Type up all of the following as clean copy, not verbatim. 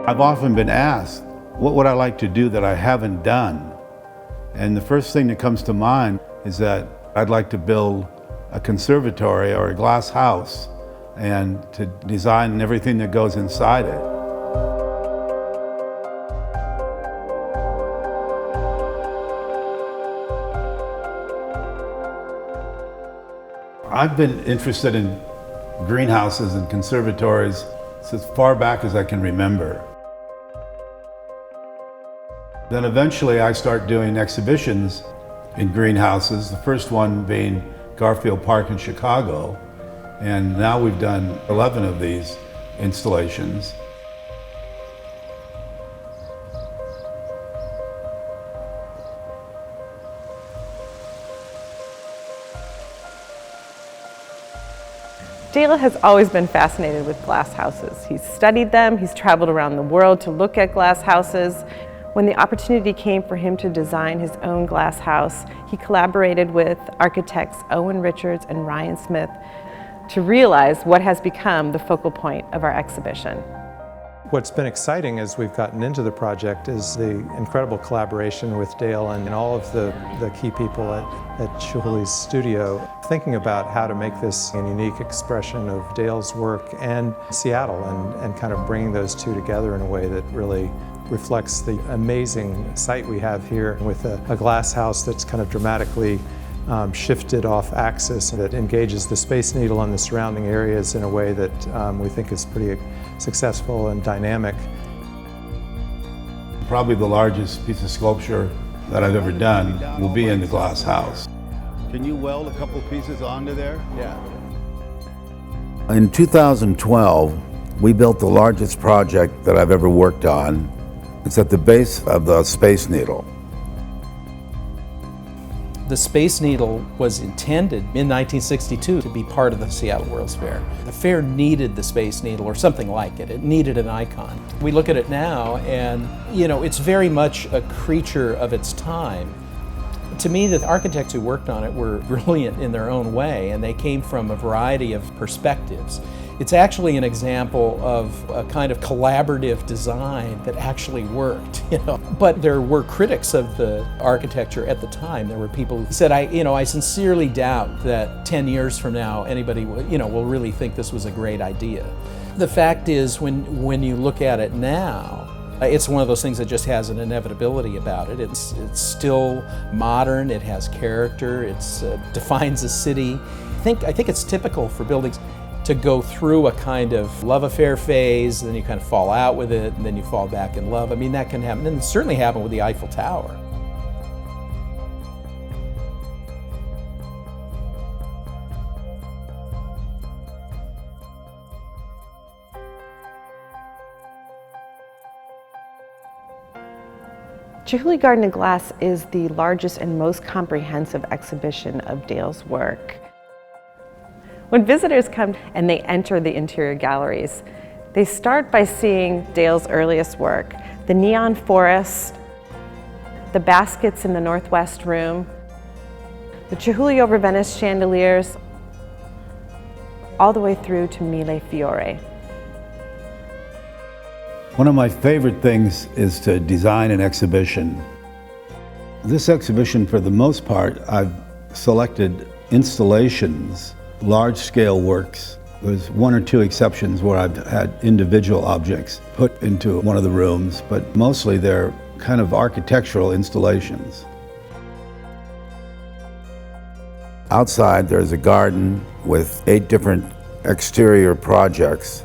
I've often been asked, what would I like to do that I haven't done? And the first thing that comes to mind is that I'd like to build a conservatory or a glass house and to design everything that goes inside it. I've been interested in greenhouses and conservatories since far back as I can remember. Then eventually I start doing exhibitions in greenhouses, the first one being Garfield Park in Chicago, and now we've done 11 of these installations. Dale has always been fascinated with glass houses. He's studied them, he's traveled around the world to look at glass houses. When the opportunity came for him to design his own glass house, he collaborated with architects Owen Richards and Ryan Smith to realize what has become the focal point of our exhibition. What's been exciting as we've gotten into the project is the incredible collaboration with Dale and all of the key people at Chihuly's studio, thinking about how to make this a unique expression of Dale's work and Seattle, and kind of bringing those two together in a way that really reflects the amazing site we have here with a glass house that's kind of dramatically shifted off axis that engages the Space Needle and the surrounding areas in a way that we think is pretty successful and dynamic. Probably the largest piece of sculpture that I've ever done will be in the glass house. Can you weld a couple pieces onto there? Yeah. In 2012, we built the largest project that I've ever worked on. It's at the base of the Space Needle. The Space Needle was intended in 1962 to be part of the Seattle World's Fair. The fair needed the Space Needle or something like it. It needed an icon. We look at it now and, it's very much a creature of its time. To me, the architects who worked on it were brilliant in their own way, and they came from a variety of perspectives. It's actually an example of a kind of collaborative design that actually worked, But there were critics of the architecture at the time. There were people who said, I sincerely doubt that 10 years from now anybody will really think this was a great idea. The fact is, when you look at it now, it's one of those things that just has an inevitability about it. It's still modern, it has character, it defines a city. I think it's typical for buildings to go through a kind of love affair phase, and then you kind of fall out with it, and then you fall back in love. I mean, that can happen, and it certainly happened with the Eiffel Tower. Chihuly Garden and Glass is the largest and most comprehensive exhibition of Dale's work. When visitors come and they enter the interior galleries, they start by seeing Dale's earliest work, the neon forest, the baskets in the northwest room, the Chihuly over Venice chandeliers, all the way through to Mille Fiori. One of my favorite things is to design an exhibition. This exhibition, for the most part, I've selected installations, large-scale works. There's one or two exceptions where I've had individual objects put into one of the rooms, but mostly they're kind of architectural installations. Outside, there's a garden with 8 different exterior projects.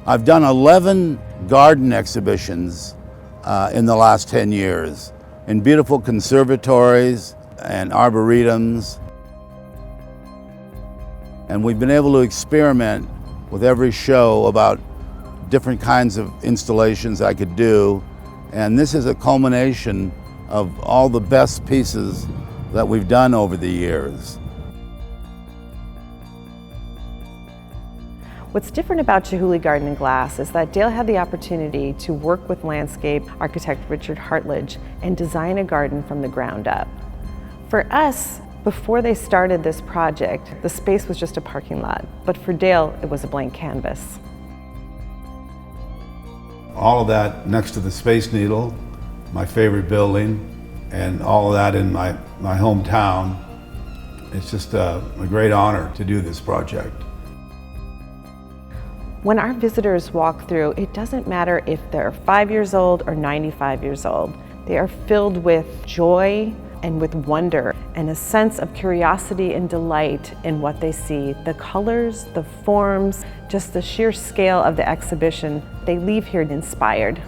I've done 11 garden exhibitions in the last 10 years in beautiful conservatories and arboretums. And we've been able to experiment with every show about different kinds of installations I could do. And this is a culmination of all the best pieces that we've done over the years. What's different about Chihuly Garden and Glass is that Dale had the opportunity to work with landscape architect Richard Hartledge and design a garden from the ground up. For us, Before they started this project, the space was just a parking lot, but for Dale, it was a blank canvas. All of that next to the Space Needle, my favorite building, and all of that in my hometown. It's just a great honor to do this project. When our visitors walk through, it doesn't matter if they're 5 years old or 95 years old. They are filled with joy and with wonder and a sense of curiosity and delight in what they see. The colors, the forms, just the sheer scale of the exhibition, they leave here inspired.